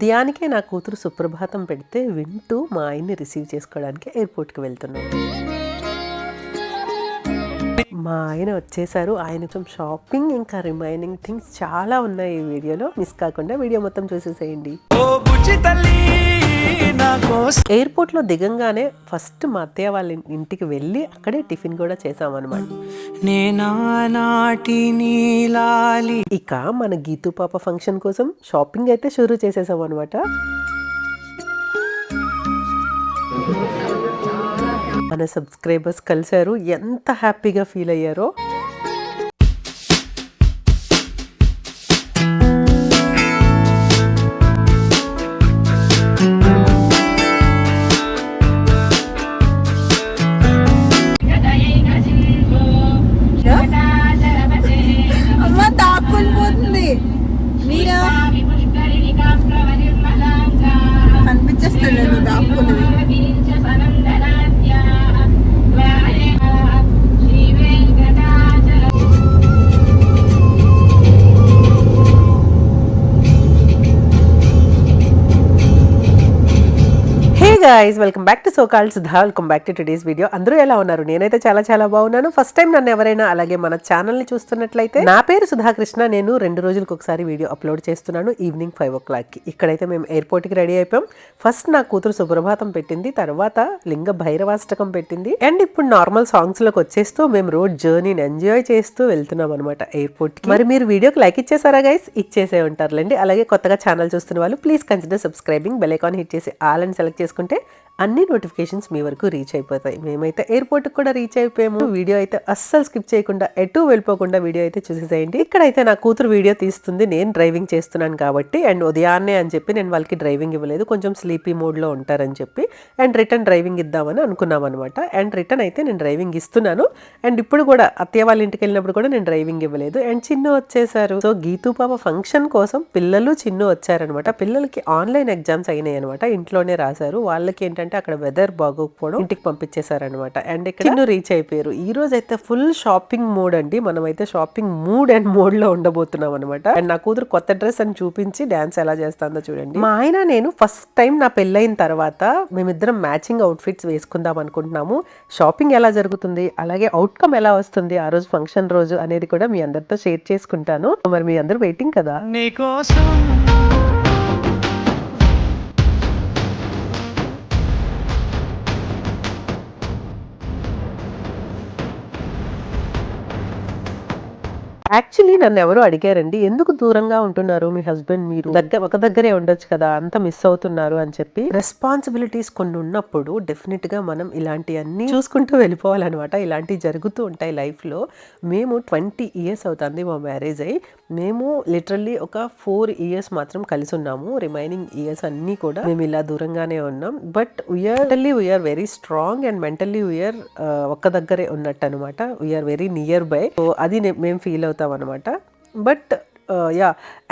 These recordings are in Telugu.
ఉదయానికే నా కూతురు సుప్రభాతం పెడితే వింటూ మా ఆయన్ని రిసీవ్ చేసుకోవడానికి ఎయిర్పోర్ట్కి వెళ్తున్నాం. మా ఆయన వచ్చేసారు. ఆయన కొంచెం షాపింగ్ ఇంకా రిమైనింగ్ థింగ్స్ చాలా ఉన్నాయి ఈ వీడియోలో. మిస్ కాకుండా వీడియో మొత్తం చూసేసేయండి. ఎయిర్పోర్ట్ లో దిగంగానే ఫస్ట్ మా అత్తయ్య వాళ్ళ ఇంటికి వెళ్ళి అక్కడే టిఫిన్ కూడా చేసామన్నమాట. ఇక మన గీతు పాప ఫంక్షన్ కోసం షాపింగ్ అయితే షురూ చేసేసాం అనమాట. మన సబ్స్క్రైబర్స్ కలిశారు, ఎంత హ్యాపీగా ఫీల్ అయ్యారో. guys, welcome back to So-Called Sudha. Welcome back to today's video. అందరూ ఎలా ఉన్నారు? నేనైతే చాలా చాలా బాగున్నాను. ఫస్ట్ టైం నన్ను ఎవరైనా అలాగే మన ఛానల్ ని చూస్తున్నట్లయితే, నా పేరు సుధాకృష్ణ. నేను 2 రోజులకు ఒకసారి వీడియో అప్లోడ్ చేస్తున్నాను ఈవినింగ్ 5 o'clock కి. ఇక్కడైతే మేము ఎయిర్పోర్ట్ కి రెడీ అయిపోయాం. ఫస్ట్ నా కూతురు సుప్రభాతం పెట్టింది, తర్వాత లింగ భైరవాష్టకం పెట్టింది, అండ్ ఇప్పుడు నార్మల్ సాంగ్స్ లోకి వచ్చేస్తూ మేము రోడ్ జర్నీని ఎంజాయ్ చేస్తూ వెళ్తున్నాం అనమాట ఎయిర్పోర్ట్ కి. మరి మీరు వీడియోకి లైక్ ఇచ్చేసారా గైస్? ఇచ్చేసే ఉంటారులేండి. అలాగే కొత్తగా ఛానల్ చూస్తున్న వాళ్ళు please consider subscribing, bell icon hit చేసి ఆల్ అని సెలెక్ట్ చేసుకుంటే అన్ని నోటిఫికేషన్స్ మీ వరకు రీచ్ అయిపోతాయి. మేమైతే ఎయిర్పోర్ట్ కూడా రీచ్ అయిపోయాము. వీడియో అయితే అస్సలు స్కిప్ చేయకుండా, ఎటు వెళ్ళిపోకుండా వీడియో అయితే చూసేసేయండి. ఇక్కడైతే నా కూతురు వీడియో తీస్తుంది, నేను డ్రైవింగ్ చేస్తున్నాను కాబట్టి. అండ్ ఉదయాన్నే అని చెప్పి నేను వాళ్ళకి డ్రైవింగ్ ఇవ్వలేదు, కొంచెం స్లీపీ మోడ్ లో ఉంటారని చెప్పి. అండ్ రిటర్న్ డ్రైవింగ్ ఇద్దామని అనుకున్నాం అనమాట. అండ్ రిటర్న్ అయితే నేను డ్రైవింగ్ ఇస్తున్నాను. అండ్ ఇప్పుడు కూడా అత్తయ్య వాళ్ళ ఇంటికి వెళ్ళినప్పుడు కూడా నేను డ్రైవింగ్ ఇవ్వలేదు. అండ్ చిన్ను వచ్చేసారు. సో గీతూ పాప ఫంక్షన్ కోసం పిల్లలు చిన్ను వచ్చారనమాట. పిల్లలకి ఆన్లైన్ ఎగ్జామ్స్ అయినాయి అనమాట, ఇంట్లోనే రాశారు. వాళ్ళకి ఏంటంటే అక్కడ వెదర్ బాగోకపోవడం ఇంటికి పంపించేశారనమాట. అండ్ ఇక్కడ చిన్ను రీచ్ అయిపోయారు. ఈ రోజు అయితే ఫుల్ షాపింగ్ మూడ్ అండి. మనం అయితే షాపింగ్ మూడ్ అండ్ మోడ్ లో ఉండబోతున్నాం అనమాట. అండ్ నా కూతురు కొత్త డ్రెస్ అని చూపించి డాన్స్ ఎలా చేస్తుందో చూడండి. మా ఆయన నేను ఫస్ట్ టైం నా పెళ్ళైన తర్వాత మేమిద్దరం మ్యాచింగ్ అవుట్ ఫిట్స్ వేసుకుందాం అనుకుంటున్నాము. షాపింగ్ ఎలా జరుగుతుంది, అలాగే అవుట్కమ్ ఎలా వస్తుంది ఆ రోజు ఫంక్షన్ రోజు అనేది కూడా మీ అందరితో షేర్ చేసుకుంటాను. మరి మీ అందరూ వెయిటింగ్ కదా నీకోసం. యాక్చువల్లీ నన్ను ఎవరో అడిగారండి, ఎందుకు దూరంగా ఉంటున్నారు మీ హస్బెండ్, మీరు ఒక దగ్గరే ఉండొచ్చు కదా, అంత మిస్ అవుతున్నారు అని చెప్పి. రెస్పాన్సిబిలిటీస్ కొన్ని ఉన్నప్పుడు డెఫినెట్ గా మనం ఇలాంటివన్నీ చూసుకుంటూ వెళ్ళిపోవాలన్నమాట. ఇలాంటివి జరుగుతూ ఉంటాయి లైఫ్ లో. మేము 20 years అవుతుంది మా మ్యారేజ్ అయ్యి. మేము లిటరల్లీ ఒక 4 years మాత్రం కలిసి ఉన్నాము. రిమైనింగ్ ఇయర్స్ అన్ని కూడా మేము ఇలా దూరంగానే ఉన్నాం. But we are very strong and mentally we are ఒక్క దగ్గరే ఉన్నట్టు అనమాట. We are very nearby. So అది మేము ఫీల్ అవుతాం అనమాట. బట్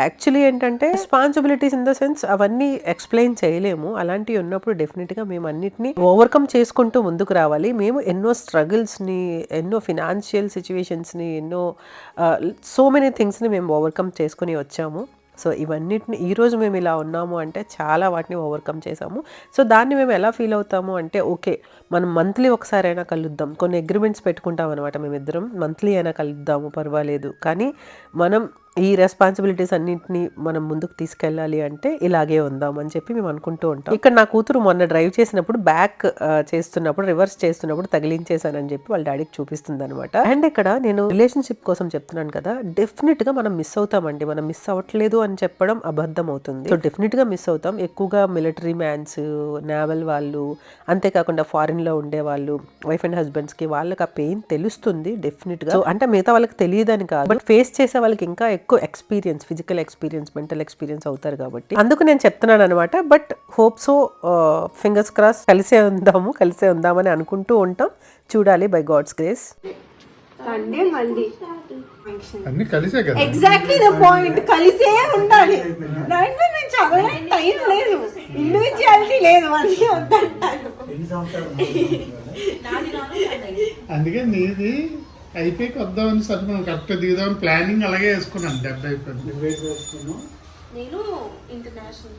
యాక్చువల్లీ ఏంటంటే రెస్పాన్సిబిలిటీస్ ఇన్ ద సెన్స్ అవన్నీ ఎక్స్ప్లెయిన్ చేయలేము. అలాంటివి ఉన్నప్పుడు డెఫినెట్గా మేము అన్నిటిని ఓవర్కమ్ చేసుకుంటూ ముందుకు రావాలి. మేము ఎన్నో స్ట్రగుల్స్ని, ఎన్నో ఫినాన్షియల్ సిచ్యువేషన్స్ని, ఎన్నో సో మెనీ థింగ్స్ని మేము ఓవర్కమ్ చేసుకుని వచ్చాము. సో ఇవన్నిటిని ఈరోజు మేము ఇలా ఉన్నాము అంటే చాలా వాటిని ఓవర్కమ్ చేసాము. సో దాన్ని మేము ఎలా ఫీల్ అవుతాము అంటే, ఓకే మనం మంత్లీ ఒకసారి అయినా కలుద్దాం, కొన్ని అగ్రిమెంట్స్ పెట్టుకుంటాం అనమాట. మేమిద్దరం మంత్లీ అయినా కలుద్దాము పర్వాలేదు, కానీ మనం ఈ రెస్పాన్సిబిలిటీస్ అన్నింటినీ మనం ముందుకు తీసుకెళ్ళాలి అంటే ఇలాగే ఉందాం అని చెప్పి మేము అనుకుంటూ ఉంటాం. ఇక్కడ నా కూతురు మొన్న డ్రైవ్ చేసినప్పుడు బ్యాక్ చేస్తున్నప్పుడు, రివర్స్ చేస్తున్నప్పుడు తగిలించేసానని చెప్పి వాళ్ళ డాడీకి చూపిస్తుంది అనమాట. అండ్ ఇక్కడ నేను రిలేషన్షిప్ కోసం చెప్తున్నాను కదా, డెఫినెట్ గా మనం మిస్ అవుతామండి. మనం మిస్ అవ్వట్లేదు అని చెప్పడం అబద్ధం అవుతుంది. సో డెఫినెట్ గా మిస్ అవుతాం. ఎక్కువగా మిలిటరీ మ్యాన్స్, నేవల్ వాళ్ళు, అంతేకాకుండా ఫారిన్ లో ఉండే వాళ్ళు, వైఫ్ అండ్ హస్బెండ్స్ కి వాళ్ళకి ఆ పెయిన్ తెలుస్తుంది డెఫినెట్ గా. అంటే మిగతా వాళ్ళకి తెలియదని కాదు, బట్ ఫేస్ చేసే వాళ్ళకి ఇంకా ఎక్కువ experience, physical experience, mental experience అవుతారు కాబట్టి అందుకు నేను చెప్తున్నాను అనమాట. But hope so, fingers cross కలిసే ఉందామని అనుకుంటూ ఉంటాం. చూడాలి by God's grace. Sunday Monday అన్ని కలిసే కదా, ఎగ్జాక్ట్లీ ద పాయింట్. కలిసే ఉండాలి. దాంట్లో నేను చదవలే, టైం లేదు, ఇండివిజువాలిటీ లేదు, అన్నీ వద్దంటారు. అందుకే నీది అయిపోయి వద్దామని సరే మనం కరెక్ట్ దిగుదామని ప్లానింగ్ అలాగే వేసుకున్నాను. 70 నేను ఇంటర్నేషనల్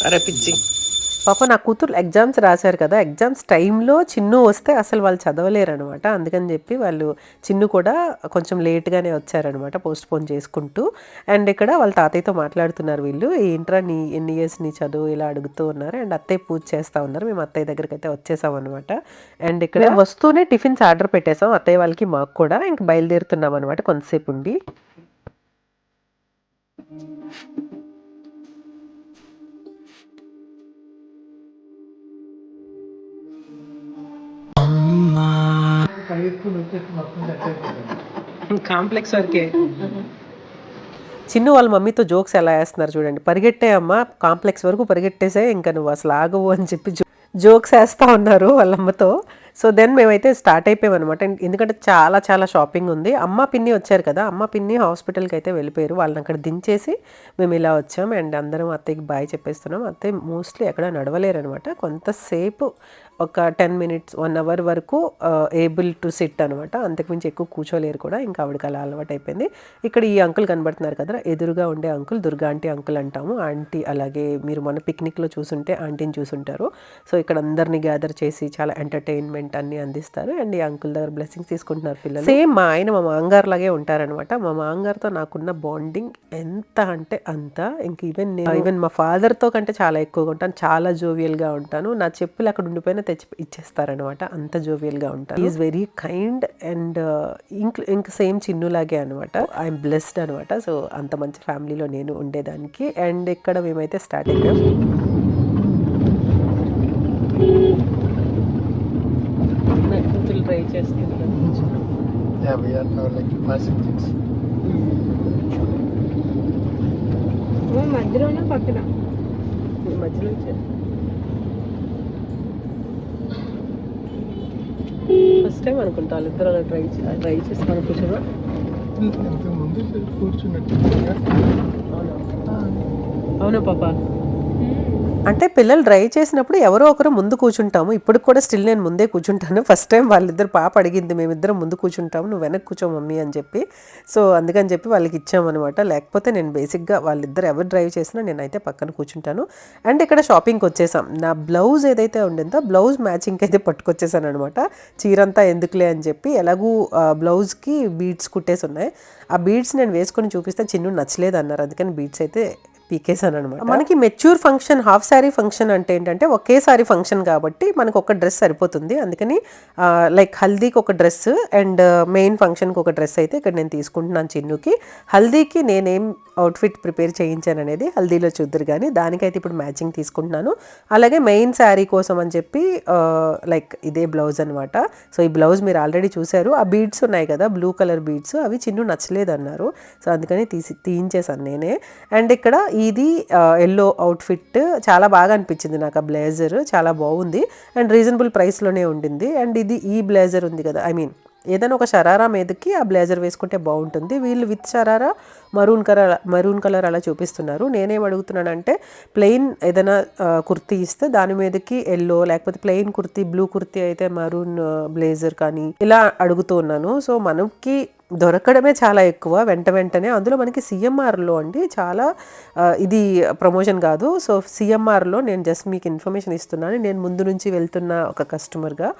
అరే పిచ్చి పాప నా కూతురు ఎగ్జామ్స్ రాశారు కదా, ఎగ్జామ్స్ టైంలో చిన్ను వస్తే అసలు వాళ్ళు చదవలేరు అనమాట. అందుకని చెప్పి వాళ్ళు చిన్ను కూడా కొంచెం లేట్గానే వచ్చారనమాట, పోస్ట్ పోన్ చేసుకుంటూ. అండ్ ఇక్కడ వాళ్ళ తాతయ్యతో మాట్లాడుతున్నారు వీళ్ళు, ఏంట్రా నీ ఎన్ని ఇయర్స్ నీ చదువు ఇలా అడుగుతూ ఉన్నారు. అండ్ అత్తయ్య పూజ చేస్తూ ఉన్నారు. మేము అత్తయ్య దగ్గరికి అయితే వచ్చేసాం అనమాట. అండ్ ఇక్కడ వస్తూనే టిఫిన్స్ ఆర్డర్ పెట్టేసాం, అత్తయ్య వాళ్ళకి మాకు కూడా. ఇంక బయలుదేరుతున్నాం అనమాట కొంతసేపు ఉండి. కాంప్లెక్స్ వరకే. చిన్ను వాళ్ళ మమ్మీతో జోక్స్ ఎలా వేస్తున్నారు చూడండి. పరిగెట్టే అమ్మ, కాంప్లెక్స్ వరకు పరిగెట్టేసే, ఇంకా నువ్వు అసలు ఆగవు అని చెప్పి జోక్స్ వేస్తూ ఉన్నారు వాళ్ళమ్మతో. సో దెన్ మేమైతే స్టార్ట్ అయిపోయామన్నమాట. ఎందుకంటే చాలా చాలా షాపింగ్ ఉంది. అమ్మ పిన్ని వచ్చారు కదా, అమ్మ పిన్ని హాస్పిటల్కి అయితే వెళ్ళిపోయారు. వాళ్ళని అక్కడ దించేసి మేము ఇలా వచ్చాం. అండ్ అందరం అత్తయ్యకి బాయ్ చెప్పేస్తున్నాం. అత్తయ్య మోస్ట్లీ ఎక్కడ నడవలేరు అనమాట. కొంతసేపు ఒక 10 minutes 1 hour వరకు ఏబుల్ టు సిట్ అనమాట. అంతకుమించి ఎక్కువ కూర్చోలేరు కూడా. ఇంకా ఆవిడకి అలా అలవాటు అయిపోయింది. ఇక్కడ ఈ అంకుల్ కనబడుతున్నారు కదా, ఎదురుగా ఉండే అంకుల్ దుర్గా ఆంటీ అంకుల్ అంటాము. ఆంటీ అలాగే మీరు మన పిక్నిక్లో చూసుంటే ఆంటీని చూసుంటారు. సో ఇక్కడ అందరినీ గ్యాదర్ చేసి చాలా ఎంటర్టైన్మెంట్ అన్ని అందిస్తారు. అండ్ ఈ అంకుల్ దగ్గర బ్లెస్సింగ్స్ తీసుకుంటున్నారు పిల్లలు. సేమ్ మా ఆయన మా మాంగారు లాగే ఉంటారనమాట. మా మాంగారుతో నాకున్న బాండింగ్ ఎంత అంటే అంత. ఇంక ఈవెన్ మా ఫాదర్తో కంటే చాలా ఎక్కువగా ఉంటాను. చాలా జోవియల్గా ఉంటాను. నా చెప్పులు అక్కడ ఉండిపోయిన తెచ్చి ఇచ్చేస్తారనమాట. అంత జోవియల్గా ఉంటాను. Is very kind. అండ్ ఇంక సేమ్ చిన్నులాగే అనమాట. ఐఎమ్ బ్లెస్డ్ అనమాట. సో అంత మంచి ఫ్యామిలీలో నేను ఉండేదానికి. అండ్ ఇక్కడ మేమైతే స్టార్ట్ అయ్యాం. ట్రై చేస్తున్నాను. మధ్యలోనే పక్కన మధ్యలో ఫస్ట్ టైం అనుకుంటా వాళ్ళిద్దరు అలా ట్రై చేస్తాను కూర్చోగా. అవునా పాప? అంటే పిల్లలు డ్రైవ్ చేసినప్పుడు ఎవరో ఒకరు ముందు కూర్చుంటాము. ఇప్పుడు కూడా స్టిల్ నేను ముందే కూర్చుంటాను. ఫస్ట్ టైం వాళ్ళిద్దరు పాప అడిగింది, మేమిద్దరం ముందు కూర్చుంటాము, నువ్వు వెనక్కి కూర్చో మమ్మీ అని చెప్పి. సో అందుకని చెప్పి వాళ్ళకి ఇచ్చామన్నమాట. లేకపోతే నేను బేసిక్గా వాళ్ళిద్దరు ఎవరు డ్రైవ్ చేసినా నేనైతే పక్కన కూర్చుంటాను. అండ్ ఇక్కడ షాపింగ్కి వచ్చేసాం. నా బ్లౌజ్ ఏదైతే ఉండిందో బ్లౌజ్ మ్యాచింగ్కి అయితే పట్టుకొచ్చేసాను అనమాట. చీరంతా ఎందుకులే అని చెప్పి. ఎలాగూ బ్లౌజ్కి బీడ్స్ కుట్టేసి ఉన్నాయి. ఆ బీడ్స్ నేను వేసుకొని చూపిస్తే చిన్ను నచ్చలేదు అన్నారు. అందుకని బీడ్స్ అయితే పీకేసాను అనమాట. మనకి mature function, half sari function అంటే ఏంటంటే ఒకేసారి ఫంక్షన్ కాబట్టి మనకు ఒక డ్రెస్ సరిపోతుంది. అందుకని లైక్ హల్దీకి ఒక డ్రెస్ అండ్ మెయిన్ ఫంక్షన్కి ఒక డ్రెస్ అయితే ఇక్కడ నేను తీసుకుంటున్నాను చిన్నుకి. హల్దీకి నేనేం అవుట్ఫిట్ ప్రిపేర్ చేయించాను అనేది హల్దీలో చూద్దరు, కానీ దానికైతే ఇప్పుడు మ్యాచింగ్ తీసుకుంటున్నాను. అలాగే మెయిన్ శారీ కోసం అని చెప్పి లైక్ ఇదే బ్లౌజ్ అనమాట. సో ఈ బ్లౌజ్ మీరు ఆల్రెడీ చూసారు. ఆ బీడ్స్ ఉన్నాయి కదా, బ్లూ కలర్ బీడ్స్, అవి చిన్ను నచ్చలేదు అన్నారు. సో అందుకని తీయించేసాను నేనే. అండ్ ఇక్కడ ఇది ఎల్లో అవుట్ఫిట్ చాలా బాగా అనిపించింది నాకు. ఆ బ్లేజర్ చాలా బాగుంది అండ్ రీజనబుల్ ప్రైస్లోనే ఉండింది. అండ్ ఇది ఈ బ్లేజర్ ఉంది కదా, ఐ మీన్ ఏదైనా ఒక షరారా మీదకి ఆ బ్లేజర్ వేసుకుంటే బాగుంటుంది. వీళ్ళు విత్ షరారా మరూన్ కలర్ అలా చూపిస్తున్నారు. నేనేం అడుగుతున్నానంటే ప్లెయిన్ ఏదైనా కుర్తీ ఇస్తే దాని మీదకి ఎల్లో, లేకపోతే ప్లెయిన్ కుర్తీ బ్లూ కుర్తీ అయితే మరూన్ బ్లేజర్ కానీ ఇలా అడుగుతూ ఉన్నాను. సో మనకి దొరకడమే చాలా ఎక్కువ వెంటనే. అందులో మనకి సిఎంఆర్లో అండి చాలా ఇది ప్రమోషన్ కాదు. సో సిఎంఆర్లో నేను జస్ట్ మీకు ఇన్ఫర్మేషన్ ఇస్తున్నాను. నేను ముందు నుంచి వెళ్తున్న ఒక కస్టమర్గా.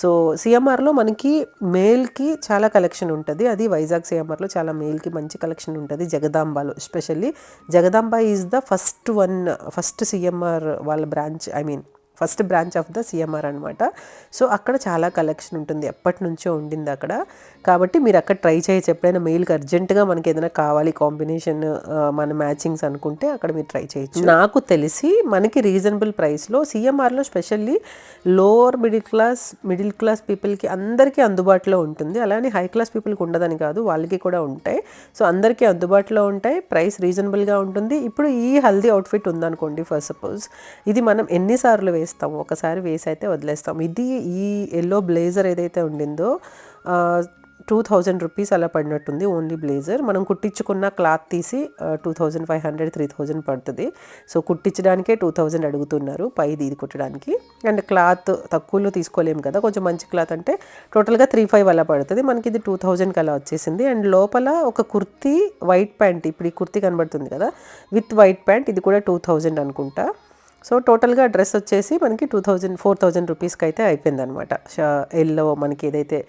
సో సిఎంఆర్లో మనకి మేల్కి చాలా కలెక్షన్ ఉంటుంది. అది వైజాగ్ సిఎంఆర్లో చాలా మేల్కి మంచి కలెక్షన్ ఉంటుంది. జగదాంబలో especially Jagadamba is the first CMR వాళ్ళ branch, I mean first branch of the CMR అనమాట. సో అక్కడ చాలా కలెక్షన్ ఉంటుంది, ఎప్పటి నుంచో ఉండింది అక్కడ. కాబట్టి మీరు అక్కడ ట్రై చేయొచ్చు. ఎప్పుడైనా మెయిల్కి అర్జెంటుగా మనకి ఏదైనా కావాలి కాంబినేషన్, మన మ్యాచింగ్స్ అనుకుంటే అక్కడ మీరు ట్రై చేయొచ్చు. నాకు తెలిసి మనకి రీజనబుల్ ప్రైస్లో సిఎంఆర్లో స్పెషల్లీ లోవర్ మిడిల్ క్లాస్ పీపుల్కి అందరికీ అందుబాటులో ఉంటుంది. అలానే హై క్లాస్ పీపుల్కి ఉండదని కాదు, వాళ్ళకి కూడా ఉంటాయి. సో అందరికీ అందుబాటులో ఉంటాయి, ప్రైస్ రీజనబుల్గా ఉంటుంది. ఇప్పుడు ఈ హల్దీ అవుట్ఫిట్ ఉందనుకోండి, ఫర్ సపోజ్ ఇది మనం ఎన్నిసార్లు వేస్తాము, ఒకసారి వేసి అయితే వదిలేస్తాం. ఇది ఈ ఎల్లో బ్లేజర్ ఏదైతే ఉండిందో 2,000 రూపీస్ అలా పడినట్టుంది ఓన్లీ బ్లేజర్. మనం కుట్టించుకున్న క్లాత్ తీసి 2,500 3,000 పడుతుంది. సో కుట్టించడానికే 2,000 అడుగుతున్నారు పైది ఇది కుట్టడానికి. అండ్ క్లాత్ తక్కువలో తీసుకోలేము కదా, కొంచెం మంచి క్లాత్ అంటే టోటల్గా 3,500 అలా పడుతుంది. మనకి ఇది 2,000కి అలా వచ్చేసింది. అండ్ లోపల ఒక కుర్తీ వైట్ ప్యాంట్, ఇప్పుడు ఈ కుర్తీ కనబడుతుంది కదా విత్ వైట్ ప్యాంట్, ఇది కూడా 2,000 అనుకుంటా. సో టోటల్గా డ్రెస్ వచ్చేసి మనకి 4,000 రూపీస్కి అయితే అయిపోయింది అనమాట. ఎల్లో మనకి ఏదైతే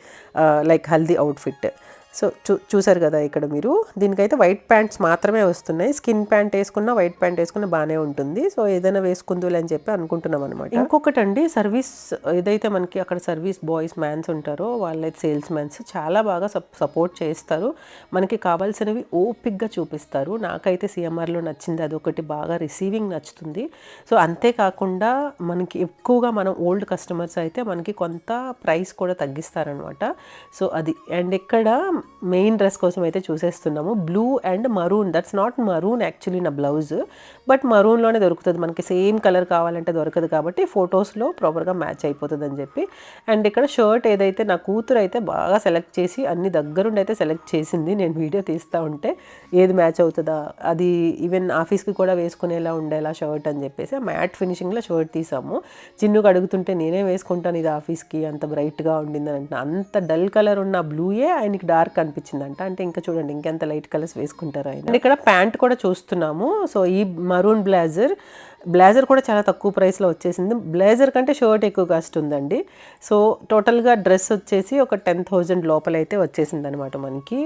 లైక్ హల్దీ అవుట్ఫిట్. సో చూసారు కదా ఇక్కడ మీరు, దీనికైతే వైట్ ప్యాంట్స్ మాత్రమే వస్తున్నాయి. స్కిన్ ప్యాంట్ వేసుకున్నా వైట్ ప్యాంట్ వేసుకున్నా బాగానే ఉంటుంది. సో ఏదైనా వేసుకుందులే అని చెప్పి అనుకుంటున్నాం అనమాట. ఇంకొకటి అండి, సర్వీస్ ఏదైతే మనకి అక్కడ సర్వీస్ బాయ్స్ మ్యాన్స్ ఉంటారో వాళ్ళైతే సేల్స్ మ్యాన్స్ చాలా బాగా సపోర్ట్ చేస్తారు. మనకి కావాల్సినవి ఓపిక్గా చూపిస్తారు. నాకైతే సిఎంఆర్లో నచ్చింది అదొకటి, బాగా రిసీవింగ్ నచ్చుతుంది. సో అంతేకాకుండా మనకి ఎక్కువగా మనం ఓల్డ్ కస్టమర్స్ అయితే మనకి కొంత ప్రైస్ కూడా తగ్గిస్తారనమాట. సో అది. అండ్ ఇక్కడ మెయిన్ డ్రెస్ కోసం అయితే చూసేస్తున్నాము. Blue and maroon, that's not maroon actually నా బ్లౌజ్, బట్ మరూన్లోనే దొరుకుతుంది మనకి. సేమ్ కలర్ కావాలంటే దొరకదు కాబట్టి ఫొటోస్లో ప్రాపర్గా మ్యాచ్ అయిపోతుంది అని చెప్పి. అండ్ ఇక్కడ షర్ట్ ఏదైతే నా కూతురు అయితే బాగా సెలెక్ట్ చేసి అన్ని దగ్గరుండి అయితే సెలెక్ట్ చేసింది. నేను వీడియో తీస్తూ ఉంటే ఏది మ్యాచ్ అవుతుందా, అది ఈవెన్ ఆఫీస్కి కూడా వేసుకునేలా ఉండేలా షర్ట్ అని చెప్పేసి ఆ మ్యాట్ ఫినిషింగ్లో షర్ట్ తీసాము. చిన్నుకు అడుగుతుంటే నేనే వేసుకుంటాను ఇది ఆఫీస్కి, అంత బ్రైట్గా ఉండిందని అంటున్నా. అంత డల్ కలర్ ఉన్న బ్లూయే ఆయనకి డార్క్ అనిపించిందంట. అంటే ఇంకా చూడండి ఇంకెంత లైట్ కలర్స్ వేసుకుంటారు ఆయన. ఇక్కడ ప్యాంట్ కూడా చూస్తున్నాము. సో ఈ మరూన్ బ్లేజర్ కూడా చాలా తక్కువ ప్రైస్లో వచ్చేసింది. బ్లేజర్ కంటే షర్ట్ ఎక్కువ కాస్ట్ ఉందండి. సో టోటల్గా డ్రెస్ వచ్చేసి ఒక 10,000 లోపలైతే వచ్చేసింది అనమాట మనకి.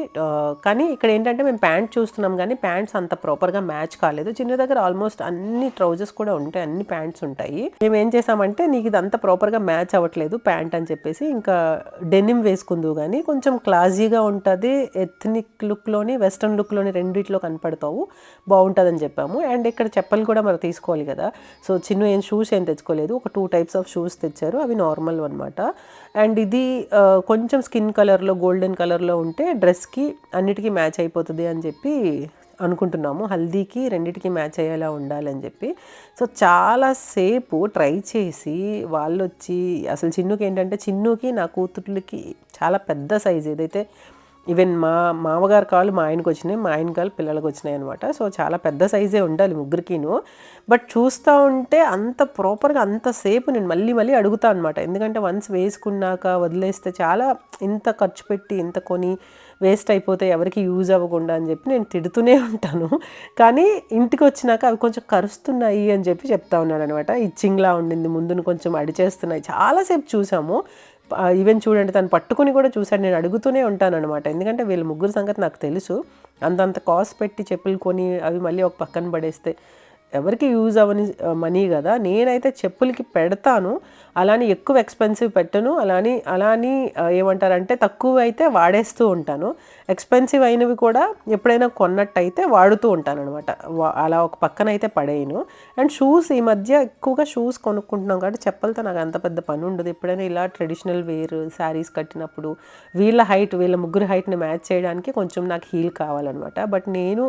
కానీ ఇక్కడ ఏంటంటే మేము ప్యాంట్ చూస్తున్నాం కానీ ప్యాంట్స్ అంత ప్రాపర్గా మ్యాచ్ కాలేదు. చిన్న దగ్గర ఆల్మోస్ట్ అన్ని ట్రౌజర్స్ కూడా ఉంటాయి, అన్ని ప్యాంట్స్ ఉంటాయి. మేము ఏం చేసామంటే నీకు ఇది అంత ప్రాపర్గా మ్యాచ్ అవ్వట్లేదు ప్యాంట్ అని చెప్పేసి ఇంకా డెనిమ్ వేసుకుందు కానీ కొంచెం క్లాజీగా ఉంటుంది, ఎథ్నిక్ లుక్లోని వెస్ట్రన్ లుక్లోని రెండిట్లో కనపడతావు, బాగుంటుందని చెప్పాము. అండ్ ఇక్కడ చెప్పలు కూడా మనం తీసుకోవాలి కదా. సో చిన్న షూస్ ఏం తెచ్చుకోలేదు, ఒక 2 టైప్స్ ఆఫ్ షూస్ తెచ్చారు, అవి నార్మల్ అనమాట. అండ్ ఇది కొంచెం స్కిన్ కలర్లో గోల్డెన్ కలర్లో ఉంటే డ్రెస్కి అన్నిటికీ మ్యాచ్ అయిపోతుంది అని చెప్పి అనుకుంటున్నాము. హల్దీకి రెండిటికి మ్యాచ్ అయ్యేలా ఉండాలని చెప్పి. సో చాలాసేపు ట్రై చేసి వాళ్ళు వచ్చి అసలు చిన్నుకి ఏంటంటే చిన్నుకి నా కూతుర్లకి చాలా పెద్ద సైజ్, ఏదైతే ఈవెన్ మా మామగారు కాళ్ళు మా ఆయనకు వచ్చినాయి, మా ఆయన కాళ్ళు పిల్లలకు వచ్చినాయి అనమాట. సో చాలా పెద్ద సైజే ఉండాలి ముగ్గురికిను. బట్ చూస్తూ ఉంటే అంత ప్రాపర్గా అంతసేపు నేను మళ్ళీ అడుగుతా అనమాట. ఎందుకంటే వన్స్ వేసుకున్నాక వదిలేస్తే చాలా ఇంత ఖర్చు పెట్టి ఇంత కొని వేస్ట్ అయిపోతే ఎవరికి యూజ్ అవ్వకుండా అని చెప్పి నేను తిడుతూనే ఉంటాను. కానీ ఇంటికి వచ్చినాక అవి కొంచెం కరుస్తున్నాయి అని చెప్పి చెప్తా ఉన్నాను అనమాట. ఇచ్చింగ్లా ఉండింది, ముందును కొంచెం అడిచేస్తున్నాయి. చాలాసేపు చూసాము. ఈవెన్ చూడండి తను పట్టుకుని కూడా చూశాడు. నేను అడుగుతూనే ఉంటాను అనమాట, ఎందుకంటే వీళ్ళ ముగ్గురు సంగతి నాకు తెలుసు. అంతంత కాస్ట్ పెట్టి చెప్పులు కొని అవి మళ్ళీ ఒక పక్కన పడేస్తే ఎవరికి యూజ్ అవ్వని మనీ కదా. నేనైతే చెప్పులకి పెడతాను, అలాని ఎక్కువ ఎక్స్పెన్సివ్ పెట్టను, అలాని ఏమంటారంటే తక్కువ అయితే వాడేస్తూ ఉంటాను. ఎక్స్పెన్సివ్ అయినవి కూడా ఎప్పుడైనా కొన్నట్టయితే వాడుతూ ఉంటాను అనమాట. అలా ఒక పక్కన అయితే పడేయను. అండ్ షూస్ ఈ మధ్య ఎక్కువగా షూస్ కొనుక్కుంటున్నాం కాబట్టి చెప్పలతో నాకు అంత పెద్ద పని ఉండదు. ఎప్పుడైనా ఇలా ట్రెడిషనల్ వేర్ శారీస్ కట్టినప్పుడు వీళ్ళ ముగ్గురు హైట్ని మ్యాచ్ చేయడానికి కొంచెం నాకు హీల్ కావాలన్నమాట. బట్ నేను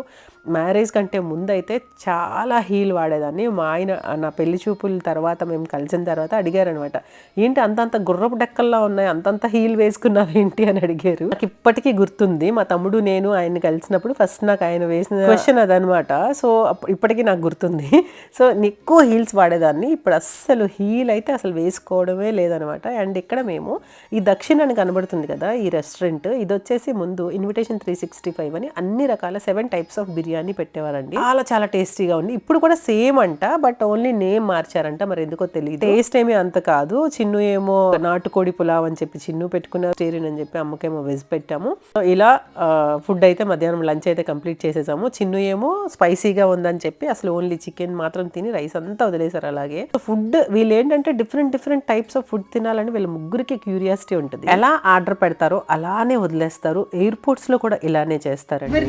మ్యారేజ్ కంటే ముందైతే చాలా హీల్ వాడేదాన్ని. మా ఆయన నా పెళ్లి చూపుల తర్వాత మేము కలిసిన తర్వాత అడిగారు అనమాట, ఏంటి అంతంత గుర్రపు డెక్కల్లా ఉన్నాయి, అంతంత హీల్ వేసుకున్నావు ఏంటి అని అడిగారు. నాకు ఇప్పటికీ గుర్తుంది. మా తమ్ముడు నేను ఆయన్ని కలిసినప్పుడు ఫస్ట్ నాకు ఆయన వేసిన క్వశ్చన్ అదనమాట. సో ఇప్పటికీ నాకు గుర్తుంది. సో ఎక్కువ హీల్స్ వాడేదాన్ని, ఇప్పుడు అస్సలు హీల్ అయితే అసలు వేసుకోవడమే లేదనమాట. అండ్ ఇక్కడ మేము ఈ దక్షిణ అని కనబడుతుంది కదా ఈ రెస్టారెంట్, ఇది వచ్చేసి ముందు ఇన్విటేషన్ 365 అని అన్ని రకాల 7 టైప్స్ ఆఫ్ బిర్యానీ పెట్టేవారండి. చాలా టేస్టీగా ఉంది. ఇప్పుడు కూడా సేమ్ అంట, బట్ ఓన్లీ నేమ్ మార్చారంట, మరి ఎందుకో తెలియదు. టేస్ట్ ఏమీ అంత కాదు. చిన్ను ఏమో నాటుకోడి పులావ్ అని చెప్పి చిన్ను పెట్టుకున్న, వెజిటేరియన్ అని చెప్పి అమ్మకేమో వెజ్ పెట్టాము. ఇలా ఫుడ్ అయితే మధ్యాహ్నం లంచ్ అయితే కంప్లీట్ చేసేసాము. చిన్ను ఏమో స్పైసీగా ఉందని చెప్పి అసలు ఓన్లీ చికెన్ మాత్రం తిని రైస్ అంతా వదిలేసారు అలాగే. ఫుడ్ వీళ్ళు ఏంటంటే డిఫరెంట్ టైప్స్ ఆఫ్ ఫుడ్ తినాలని వీళ్ళ ముగ్గురికి క్యూరియాసిటీ ఉంటుంది. ఎలా ఆర్డర్ పెడతారో అలానే వదిలేస్తారు. ఎయిర్పోర్ట్స్ లో కూడా ఇలానే చేస్తారండి.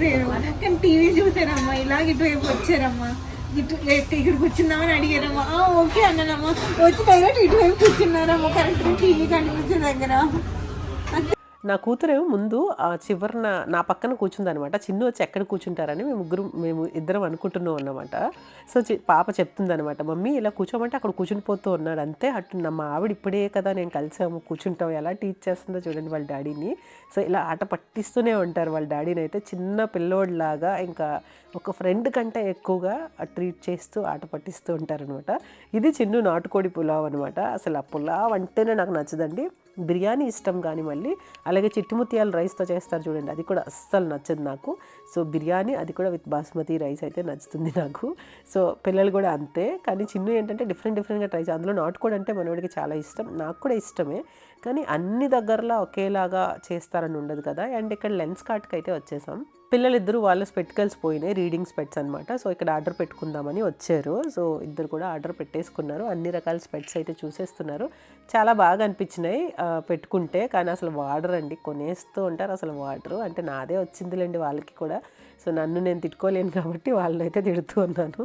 టీవీ చూసారమ్మా, ఇలాగ ఇటువైపు వచ్చారమ్మా, ఇక్కడ కూర్చుందామని అడిగారమ్మా, ఓకే అన్నానమ్మా, వచ్చి డైరెక్ట్ ఇటువైపు కూర్చున్నారమ్మా, కరెక్ట్ టీవీ కనిపించిన దగ్గర. నా కూతురేమో ముందు చివరన నా పక్కన కూర్చుందనమాట. చిన్ను వచ్చి ఎక్కడ కూర్చుంటారని మేము ఇద్దరం అనుకుంటున్నాం అన్నమాట. సో పాప చెప్తుందనమాట, మమ్మీ ఇలా కూర్చోమంటే అక్కడ కూర్చునిపోతూ ఉన్నాడు అంతే. అటు మా ఆవిడ ఇప్పుడే కదా నేను కలిసాము కూర్చుంటాం, ఎలా టీచ్ చేస్తుందో చూడండి వాళ్ళ డాడీని. సో ఇలా ఆట పట్టిస్తూనే ఉంటారు వాళ్ళ డాడీని అయితే, చిన్న పిల్లోడిలాగా ఇంకా ఒక ఫ్రెండ్ కంటే ఎక్కువగా ట్రీట్ చేస్తూ ఆట పట్టిస్తూ ఉంటారనమాట. ఇది చిన్ను నాటుకోడి పులావ్ అనమాట. అసలు ఆ పులావ్ అంటేనే నాకు నచ్చదండి. బిర్యానీ ఇష్టం కానీ మళ్ళీ అలాగే చిట్టుముత్యాల రైస్తో చేస్తారు చూడండి, అది కూడా అస్సలు నచ్చదు నాకు. సో బిర్యానీ అది కూడా విత్ బాస్మతి రైస్ అయితే నచ్చుతుంది నాకు. సో పిల్లలు కూడా అంతే. కానీ చిన్ను ఏంటంటే డిఫరెంట్గా ట్రై చేయాలి. అందులో నాటుకోడి అంటే మనోడికి చాలా ఇష్టం, నాకు కూడా ఇష్టమే. కానీ అన్ని దగ్గరలో ఒకేలాగా చేస్తారని ఉండదు కదా. అండ్ ఇక్కడ లెన్స్ కార్ట్కి అయితే వచ్చేసాం. పిల్లలిద్దరూ వాళ్ళ స్పెటికల్స్ పోయినాయి, రీడింగ్ స్పెట్స్ అనమాట. సో ఇక్కడ ఆర్డర్ పెట్టుకుందామని వచ్చారు. సో ఇద్దరు కూడా ఆర్డర్ పెట్టేసుకున్నారు. అన్ని రకాల స్పెట్స్ అయితే చూసేస్తున్నారు. చాలా బాగా అనిపించినాయి పెట్టుకుంటే, కానీ అసలు వాడరండి, కొనేస్తూ ఉంటారు అసలు వాడరు. అంటే నాదే వచ్చిందిలేండి వాళ్ళకి కూడా. సో నన్ను నేను తిట్టుకోలేను కాబట్టి వాళ్ళనైతే తిడుతూ ఉన్నాను.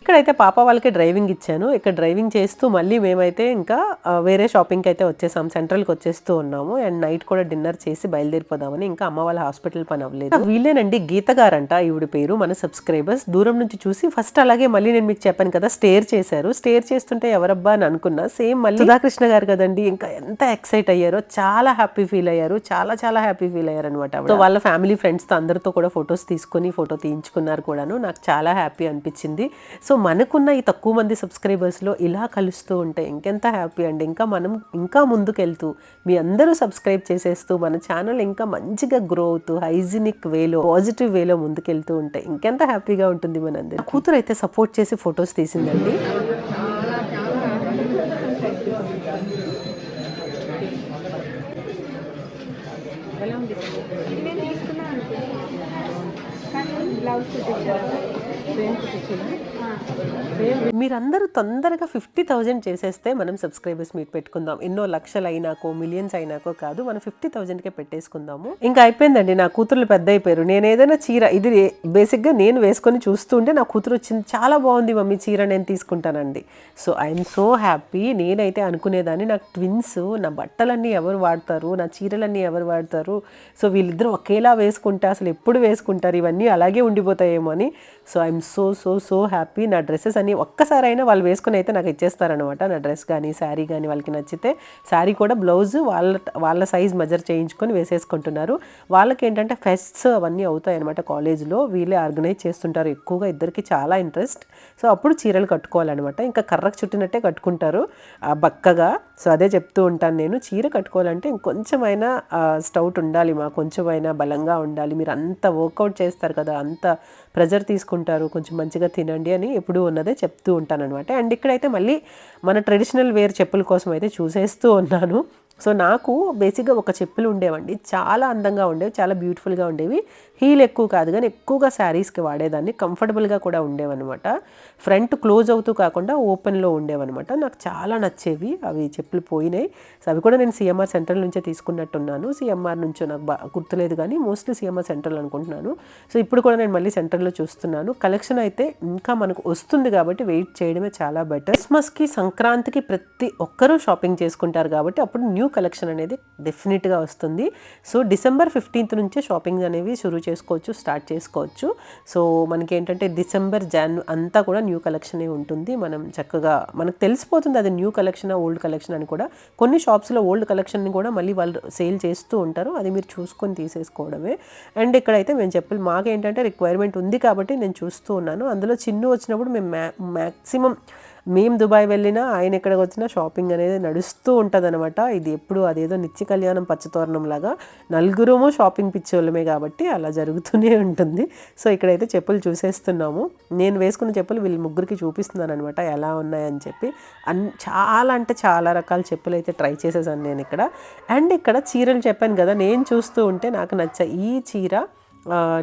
ఇక్కడైతే పాప వాళ్ళకి డ్రైవింగ్ ఇచ్చాను. ఇక్కడ డ్రైవింగ్ చేస్తూ మళ్ళీ మేమైతే ఇంకా వేరే షాపింగ్కి అయితే వచ్చేసాం, సెంట్రల్కి వచ్చేస్తూ ఉన్నాము. అండ్ నైట్ కూడా డిన్నర్ చేసి బయలుదేరిపోదామని. ఇంకా అమ్మ వాళ్ళ హాస్పిటల్ పని అవ్వలేదు. వీళ్ళేనండి గీత గారంట ఈవిడ పేరు, మన సబ్స్క్రైబర్స్. దూరం నుంచి చూసి ఫస్ట్ అలాగే మళ్ళీ నేను మీకు చెప్పాను కదా స్టేర్ చేశారు. స్టేర్ చేస్తుంటే ఎవరబ్బా అని అనుకున్నా, సేమ్ మళ్ళీ సుధాకృష్ణ గారు కదండి. ఇంకా ఎంత ఎక్సైట్ అయ్యారో, చాలా హ్యాపీ ఫీల్ అయ్యారు, చాలా హ్యాపీ ఫీల్ అయ్యారు అనమాట. సో వాళ్ళ ఫ్యామిలీ ఫ్రెండ్స్తో అందరితో కూడా ఫొటోస్ తీసుకొని ఫోటో తీయించుకున్నారు కూడాను. నాకు చాలా హ్యాపీ అనిపించింది. సో మనకున్న ఈ తక్కువ మంది సబ్స్క్రైబర్స్లో ఇలా కలుస్తూ ఉంటే ఇంకెంత హ్యాపీ అండి. మనం ఇంకా ముందుకెళ్తూ మీ అందరూ సబ్స్క్రైబ్ చేసేస్తూ మన ఛానల్ ఇంకా మంచిగా గ్రో అవుతూ హైజీనిక్ వేలో పాజిటివ్ వేలో ముందుకెళ్తూ ఉంటే ఇంకెంత హ్యాపీగా ఉంటుంది మనందరూ. కూతురు అయితే సపోర్ట్ చేసి ఫొటోస్ తీసిందండి. మీరందరూ తొందరగా 50,000 చేసేస్తే మనం సబ్స్క్రైబర్స్ మీట్ పెట్టుకుందాం. ఎన్నో లక్షలు అయినాకో మిలియన్స్ అయినాకో కాదు, మనం 50,000కే పెట్టేసుకుందాము. ఇంకా అయిపోయిందండి. నా కూతుర్లు పెద్ద అయిపోయారు. నేను ఏదైనా చీర, ఇది బేసిక్గా నేను వేసుకొని చూస్తుంటే నా కూతురు వచ్చింది, చాలా బాగుంది మమ్మీ చీర, నేను తీసుకుంటానండి. So I'm so happy. నేనైతే అనుకునేదాన్ని నాకు ట్విన్స్, నా బట్టలన్నీ ఎవరు వాడతారు, నా చీరలన్నీ ఎవరు వాడతారు, సో వీళ్ళిద్దరూ ఒకేలా వేసుకుంటే అసలు ఎప్పుడు వేసుకుంటారు, ఇవన్నీ అలాగే ఉండిపోతాయేమో అని. So I'm so happy. నా డ్రెస్సెస్ అన్నీ ఒక్కసారైనా వాళ్ళు వేసుకుని అయితే నాకు ఇచ్చేస్తారనమాట. నా డ్రెస్ కానీ శారీ కానీ వాళ్ళకి నచ్చితే, శారీ కూడా బ్లౌజ్ వాళ్ళ సైజ్ మెజర్ చేయించుకొని వేసేసుకుంటున్నారు. వాళ్ళకి ఏంటంటే ఫెస్ట్స్ అవన్నీ అవుతాయి అనమాట కాలేజ్లో, వీళ్ళే ఆర్గనైజ్ చేస్తుంటారు ఎక్కువగా. ఇద్దరికి చాలా ఇంట్రెస్ట్. సో అప్పుడు చీరలు కట్టుకోవాలన్నమాట. ఇంకా కర్రకు చుట్టినట్టే కట్టుకుంటారు బక్కగా. సో అదే చెప్తూ ఉంటాను నేను, చీర కట్టుకోవాలంటే ఇంకొంచెమైనా స్టౌట్ ఉండాలి, కొంచెమైనా బలంగా ఉండాలి. మీరు అంత వర్కౌట్ చేస్తారు కదా, అంత ప్రెజర్ తీసుకుంటారు, కొంచెం మంచిగా తినండి అని ఎప్పుడూ ఉన్నదే చెప్తూ ఉంటాను అనమాట. అండ్ ఇక్కడైతే మళ్ళీ మన ట్రెడిషనల్ వేర్ చెప్పుల కోసం అయితే చూసేస్తూ ఉన్నాను. సో నాకు బేసిక్గా ఒక చెప్పులు ఉండేవండి, చాలా అందంగా ఉండేవి, చాలా బ్యూటిఫుల్గా ఉండేవి. హీల్ ఎక్కువ కాదు కానీ ఎక్కువగా శారీస్కి వాడేదాన్ని, కంఫర్టబుల్గా కూడా ఉండేవన్నమాట. ఫ్రంట్ క్లోజ్ అవుతూ కాకుండా ఓపెన్లో ఉండేవన్నమాట. నాకు చాలా నచ్చేవి. అవి చెప్పులు పోయినాయి. సో అవి కూడా నేను సిఎంఆర్ సెంట్రల్ నుంచే తీసుకున్నట్టున్నాను. సిఎంఆర్ నుంచో నాకు గుర్తులేదు కానీ మోస్ట్లీ సిఎంఆర్ సెంట్రల్ అనుకుంటున్నాను. సో ఇప్పుడు కూడా నేను మళ్ళీ సెంట్రల్లో చూస్తున్నాను. కలెక్షన్ అయితే ఇంకా మనకు వస్తుంది కాబట్టి వెయిట్ చేయడమే చాలా బెటర్. క్రిస్మస్కి, సంక్రాంతికి ప్రతి ఒక్కరూ షాపింగ్ చేసుకుంటారు కాబట్టి అప్పుడు న్యూ కలెక్షన్ అనేది డెఫినెట్గా వస్తుంది. సో December 15th నుంచే షాపింగ్ అనేవి స్టార్ట్ చేసుకోవచ్చు. సో మనకి ఏంటంటే డిసెంబర్, జాన్ అంతా కూడా న్యూ కలెక్షనే ఉంటుంది. మనం చక్కగా మనకు తెలిసిపోతుంది అది న్యూ కలెక్షన్, ఓల్డ్ కలెక్షన్ అని కూడా. కొన్ని షాప్స్లో ఓల్డ్ కలెక్షన్ని కూడా మళ్ళీ వాళ్ళు సేల్ చేస్తూ ఉంటారు, అది మీరు చూసుకొని తీసేసుకోవడమే. అండ్ ఇక్కడైతే మేము చెప్పాలి, మాకేంటంటే రిక్వైర్మెంట్ ఉంది కాబట్టి నేను చూస్తూ ఉన్నాను. అందులో చిన్ను వచ్చినప్పుడు మేము మ్యాక్సిమం మేము దుబాయ్ వెళ్ళినా ఆయన ఎక్కడికి వచ్చినా షాపింగ్ అనేది నడుస్తూ ఉంటుంది అనమాట. ఇది ఎప్పుడు అదేదో నిత్య కళ్యాణం పచ్చతోరణం లాగా నలుగురుమో షాపింగ్ పిచ్చోళ్ళమే కాబట్టి అలా జరుగుతూనే ఉంటుంది. సో ఇక్కడైతే చెప్పులు చూసేస్తున్నాము. నేను వేసుకున్న చెప్పులు వీళ్ళు ముగ్గురికి చూపిస్తున్నాను అనమాట ఎలా ఉన్నాయని చెప్పి. చాలా అంటే చాలా రకాల చెప్పులు అయితే ట్రై చేసేసాను నేను ఇక్కడ. అండ్ ఇక్కడ చీరలు చెప్పాను కదా, నేను చూస్తూ ఉంటే నాకు ఈ చీర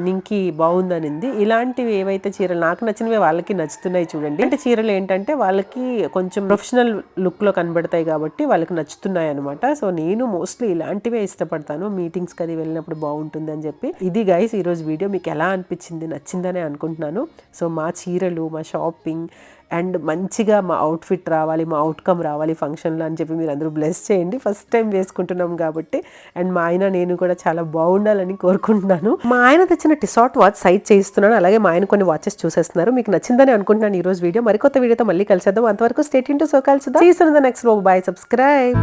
నింకి బాగుందనింది. ఇలాంటివి ఏవైతే చీరలు నాకు నచ్చినవి వాళ్ళకి నచ్చుతున్నాయి చూడండి. అంటే చీరలు ఏంటంటే వాళ్ళకి కొంచెం ప్రొఫెషనల్ లుక్లో కనబడతాయి కాబట్టి వాళ్ళకి నచ్చుతున్నాయి అనమాట. సో నేను మోస్ట్లీ ఇలాంటివే ఇష్టపడతాను, మీటింగ్స్కి అది వెళ్ళినప్పుడు బాగుంటుంది అని చెప్పి. ఇది గైస్ ఈరోజు వీడియో మీకు ఎలా అనిపించింది, నచ్చిందనే అనుకుంటున్నాను. సో మా చీరలు, మా షాపింగ్ అండ్ మంచిగా మా అవుట్ఫిట్ రావాలి, మా అవుట్కమ్ రావాలి ఫంక్షన్లో అని చెప్పి మీరు అందరూ బ్లెస్ చేయండి. ఫస్ట్ టైం వేసుకుంటున్నాం కాబట్టి. అండ్ మా ఆయన నేను కూడా చాలా బాగుండాలని కోరుకుంటున్నాను. మా ఆయన తెచ్చిన టిసాట్ వాచ్ సైజ్ చేయిస్తున్నాను, అలాగే మా ఆయన కొన్ని వాచెస్ చూసేస్తున్నారు. మీకు నచ్చిందని అనుకుంటున్నాను ఈ రోజు వీడియో. మరికొత్త వీడియోతో మళ్ళీ కలిసేద్దాం. అంతవరకు స్టే ట్యూన్డ్ టు సోకాల్ Sudha. See you in the next vlog. Bye, subscribe.